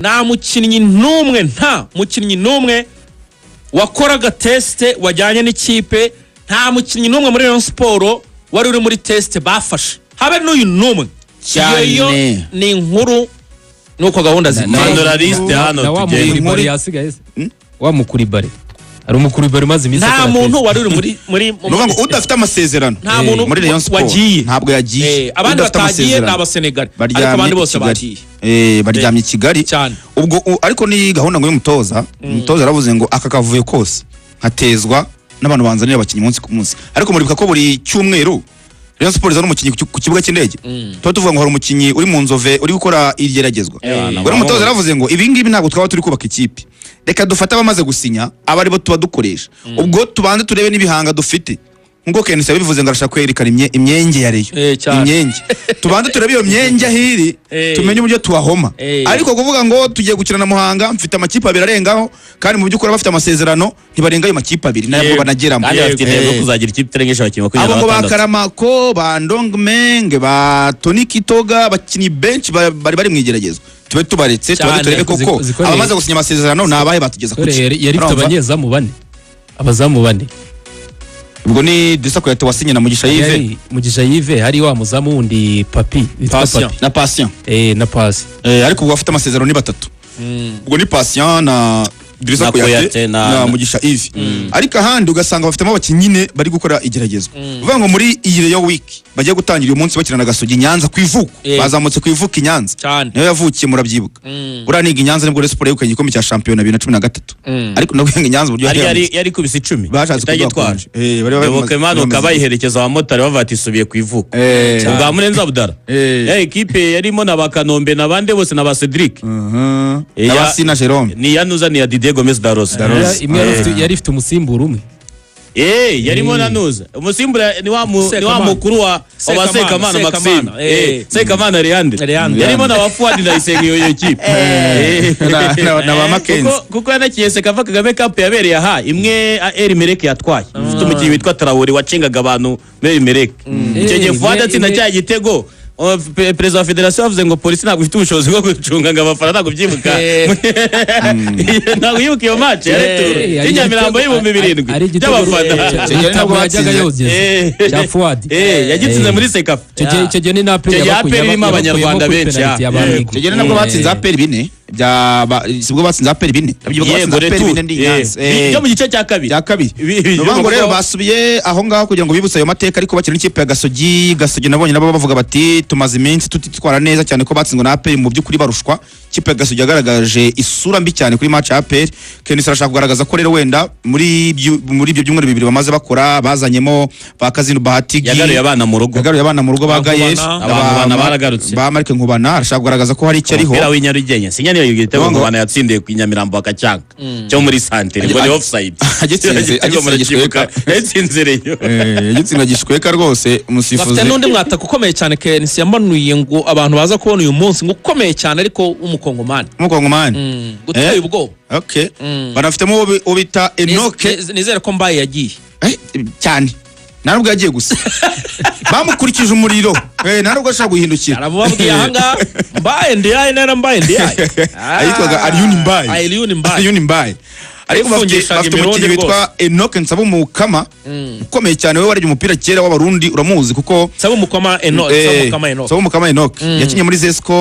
nta mukinnyi n'umwe wakoraga teste wajyanye n'ikipe, nta mukinnyi n'umwe muri Rayon Sport wari uri muri teste bafashe habe n'uyu n'umwe cyane. Ni inkuru nuko gahunda zimandura liste hano tugende muri yasigaye wa Mukuribare ari Mukuribare maze iminsi nta muntu wari uri muri ngo udafite amasezerano nta muntu muri Rayon Sport wagiye, ntabwo yagiye. Abandi batagiye ni Abasenegal ariko abandi bose bagiye baryamye i Kigali cyane. Ubwo ariko ni gahunda ngo y'umutoza aravuze ngo aka kavuye kose hatezwa n'abantu banzanira abakinnyi munsi ku munsi, ariko muribuka ko buri cyumweru Rayon Sport izana umukinnyi ku kibuga cy'indege. Tuba tuvuga ngo hari umukinnyi uri mu Nzove uri gukora igeragezwa. Buri mutoza aravuze ngo ibi ngibi ntabwo twaba turi kubaka ikipe, reka dufate abamaze gusinya abari bo tuba dukoresha. Ubwo tubanze turebe n'ibihanga dufite, ngo Kenisi yabivuze ngo arashaka kwerekana imyenge ya Rayon. Imyenge tubanze turebe iyo myenge ahiri tumenye uburyo tuwahoma. Ariko kuvuga ngo tugiye gukina na Muhanga mfite amakipe abiri arengaho, kandi mu by'ukuri bafite amasezerano ntibarenga ayo makipe abiri nabwo banageramo, kandi bafite intego kuzagira ikipe iterengeje abakinnyi abo ngo Bakaramako ba Ndongmenge ba Tony Kitoga abakinnyi benshi bari mu igeragezwa. Tube tubaretse tubanze turebe koko abamaze gusinya amasezerano nabahe batugeza ku yari ifite abanyezamu bane, abazamu bane. Ubwo ni Disako yate wasinye na Mugisha Yves hari wa muzamu wundi Papi na Patient na Pasi ariko ubwo afite amasezerano ni batatu. Ubwo ni Patient na Disako yate na Mugisha Yves. Ariko ahandi ugasanga bafitemo abakinnyi nyine bari gukora igeragezwa. Uvuga ngo muri iyi Rayon Week bagiye gutangira uyu munsi bakina na Gasogi Nyanza ku Ivuko, bazamutse ku Ivuko i Nyanza niyo yavukiye murabyibuka. Uraniga i Nyanza nibwo Sport yegukanye igikombe cya shampiyona 2013, ariko nabwo i Nyanza buryo yari kubisa 10 bashatse kugitwara. Bokemano kabayiherekeza wa motari bavati isubiye ku Ivuko ubwa Murenza Abdara. Equipe yarimo na Bakanombe nabande bose na ba Cedric Abasina Jerome ni yanuza ni ya Didier Gomez Daros. Imwe yari ifite umusimbura umwe yarimo nanuza umusimbura ni wa mukuru wa Sekamana Maxime Sekamana Leandre yarimo na wafuadi na Isengi yo equipe na ba Mackenzie kuko yanakiye Sekava Kagame Cup yabereye aha imwe Eri Mereke yatwaye ufite umukinnyi witwa Traoré wacengaga abantu muri Mereke icyo gihe Fuada atsinda cya gitego. Perezida wa Federasiyo yavuze ngo polisi ntabwo ifite ubushobozi bwo gucunga ngo abafana ntabwo byibuka ntabwo yibuka iyo match ya retour y'Inyamirambo y'ibihumbi 7 by'abafana ntabwo yajyaga yogeze cya Fuadi yagitsinze muri Sekafa. Icyo gihe ni na APR irimo abanyarwanda benshi. Icyo gihe nabwo batsinze APR 4 sibwo batsinze APR 4 byo mu gice cya kabiri ngo rero basubiye aho ngaho kugira ngo bibutse ayo mateka, ariko bakina n'ikipe ya Gasogi nabonye nabo bavuga bati tumaze iminsi tutitwara neza cyane ko batsinzwe na APR mu by'ukuri barushwa. Ikipe ya Gasogi yagaragaje isura mbi cyane kuri match ya APR. Kenisi arashaka kugaragaza ko rero wenda muri ibyo byumweru bibiri bamaze bakora bazanyemo ba Kazinu Bahatigi yagaruye abana mu rugo bagaye abantu baragarutse ba Mark Nkubana. Arashaka kugaragaza ko hari icyo ariho umupira w'inyarugenge sinya niyo yigitego Nkubana yatsindiye ku Inyamirambo akacyanga cyo muri santere ngo ni offside yatsinze gishweka rwose umusifuzi. Bafite n'undi mwataka ukomeye cyane Kenisi yamanuye ngo abantu baza kubona uyu munsi ngo ukomeye cyane ariko umukongomani guteye ubwoba. Okay banafitemo ubita Enoke nizere ko Mbaye yagiye cyane narubwo yagiye gusa bamukurikije umuriro narubwo ashaka guhindukira arababwiye ahanga Mbaye ndiyaye nera Mbaye ndiyaye ayitwaga Aliyuni Mbaye ariko bafite umukinnyi witwa Enoke Nsabumukama ukomeye cyane. we warije umupira kera w'abarundi uramuzi kuko Nsabumukama Enoke yakinye muri Zesco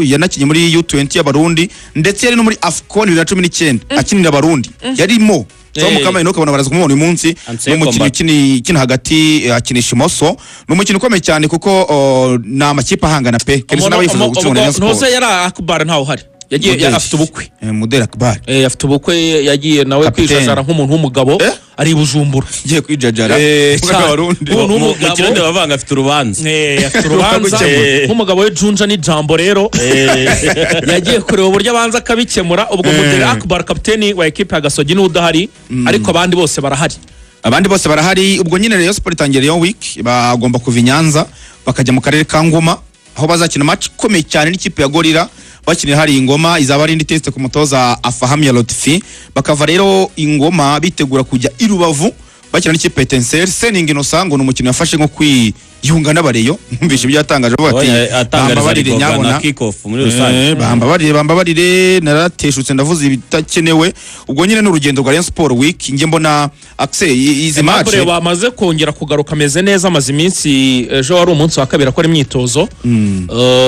yanakinye muri U20 y'abarundi ndetse yari no muri AFCON 2019 akinira abarundi yarimo. Nsabumukama Enoke abantu baraza kumubona uyu munsi n'umukinnyi ukina hagati akinisha imoso. Ni umukino ukomeye cyane kuko ni amakipe ahangana pe. Kenisi nawe yifuza gutsinda Rayon Sport. Ntose yari Akbar ntaho hari yagiye afite ubukwe Mudera Akbar afite ubukwe yagiye nawe kwishajara nk'umuntu w'umugabo ari Bujumbura giye kwijajara mu kirundi bavanga afite urubanza nk'umugabo we Junja ni jambo rero yagiye kureba uburyo abanza akabikemura. ubwo Mudera Akbar kapiteni wa equipe ya Gasogi n'udahari ariko abandi bose barahari. Ubwo nyine Rayon Sport itangiye Rayon Week bagomba kuva i Nyanza bakajya mu karere ka Ngoma aho bazakina match ikomeye cyane n'ikipe ya Gorira. Bakinira hari Ingoma izaba ari indi test ku mutoza Afahamia Lotfi. Bakava rero Ingoma bitegura kujya i Rubavu bakina n'ikipe Etincelle. Seningi Innocent ngo n'umukino yafashe nko yunga n'abareyo mwumvishe ibyo yatangaje avuga ati bambabarire nyabona kick-off muri rusange. bambabarire narateshutse ndavuze ibitakenewe. ubwo nyine n'urugendo rwa Rayon Sport Week nge mbona accès izi match Aimable bamaze kongera kugaruka ameze neza, amaze iminsi, ejo wari umunsi wa kabiri akora imyitozo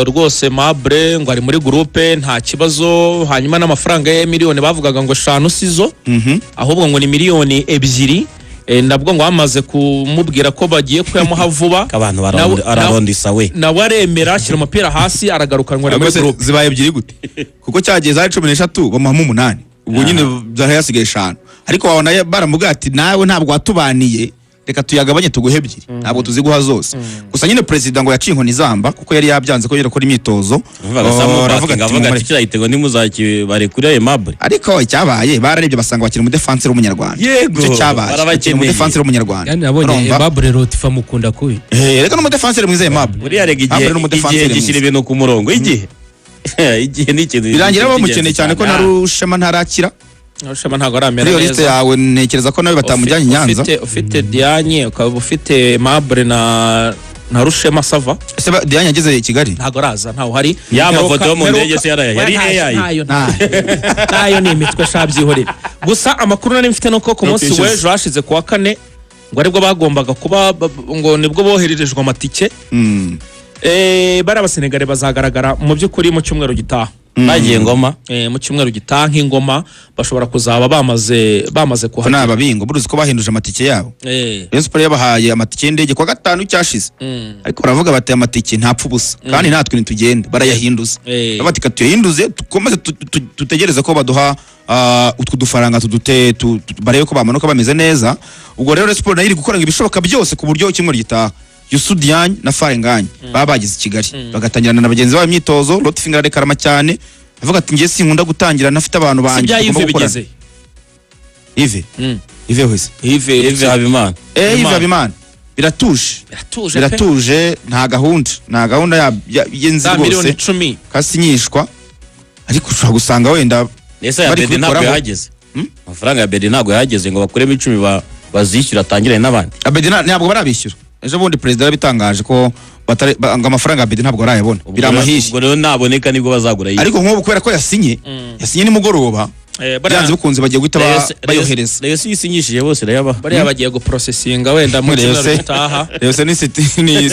rwose. Aimable ngo ari muri groupe nta kibazo, hanyuma n'amafaranga ya miliyoni bavugaga ngo 5 sizo ahubwo ngo ni miliyoni 2. Nabwo ngo bamaze kumubwira ko bagiye kuyamuha vuba, abantu ararondisa we nawe aremera ashyira umupira hasi aragaruka ngo ari muri groupe. zibaye ebyiri gute kuko cyagiye za 13 bamuhamo 8 ubwo nyine byarahasigaye 5 ariko wabona baramuga ati nawe ntabwo watubaniye reka tuyagabanye tuguhe ebyiri ntabwo tuziguha zose. gusa nyine president ngo yaciye inkoni zamba kuko yari yabyanze ko gukora imyitozo, aravuga ati kiriya gitego nimuzakibare kuri Aimable. ariko icyabaye bararebye basanga bakira mu defense w'umunyarwanda. icyo cyabaye mu defense w'umunyarwanda. yani nabonye Aimable Rotifa mukunda kubi reka no mu defense mwiza Aimable buriya rega igihe gishyira ibintu ku murongo igihe ni ikintu birangira bamukeneye cyane ko narushema ntarakira. Shema ntago aramera neza. Liste yawe ntekereza ko nawe batamujyanye Nyanza. Ufite Dianye ukaba ufite Aimable na Rushema Sava. Ese Dianye yageze i Kigali? Ntago araza ntaho hari. Ya mafoto yo mu ndege se yari AI. Nayo ni imitwe shabyihorera. Gusa amakuru nari mfite nuko ku munsi w'ejo hashize kuwa 4 ngo aribwo bagombaga kuba ngo nibwo bohererejwe amatike. Bari abasenegale bazagaragara mu by'ukuri mu cyumweru gitaha. bagiye Ngoma mu cyumweru gitaha nk'Ingoma bashobora kuzaba bamaze kuhagera. Naba bingo buruzi ko bahinduje amatike yabo. Rayon Sport yabahaye amatike y'indege kwa 5 cyashize. Ariko baravuga bati amatike ntapfa ubusa kandi natwe nitugende barayahinduza. Abatika tuyahinduze tukomeze tutegereze ko baduha utwo dufaranga barebe ko bamanuka bameze neza. Ubwo rero Rayon Sport nayo iri gukora ibishoboka byose ku buryo icyumweru gitaha Yusudian na Farenganye baba bagize Kigali bagatangirana na bagenzi babo imyitozo. Lotfinga arekarama cyane avuga ati ngiye sinkunda gutangira nafite abantu banjye tugomba gukora. Ive hose Ive Habimana Ive Habimana biratuje nta gahunda yenzi rwose kasinyishwa ariko ushobora gusanga wenda ese ya Bedi ntabwo yahageze amafaranga ya Bedi ntabwo yahageze ngo bakuremo 10 bazishyura atangirane n'abandi. Bedi ntabwo barabishyura. Ejo bundi president yabitangaje ko ngo amafaranga ya Bedi ntabwo arayabona biramahishi. Ubwo rero naboneka nibwo bazagura yiwe. Ariko nk'ubu kubera ko yasinye nimugoroba byanze bukunze bagiye guhita bayohereza. Rero yisinyishije bose rayaba bari bagiye guprocessinga wenda mu cyumweru gitaha. Rero se ni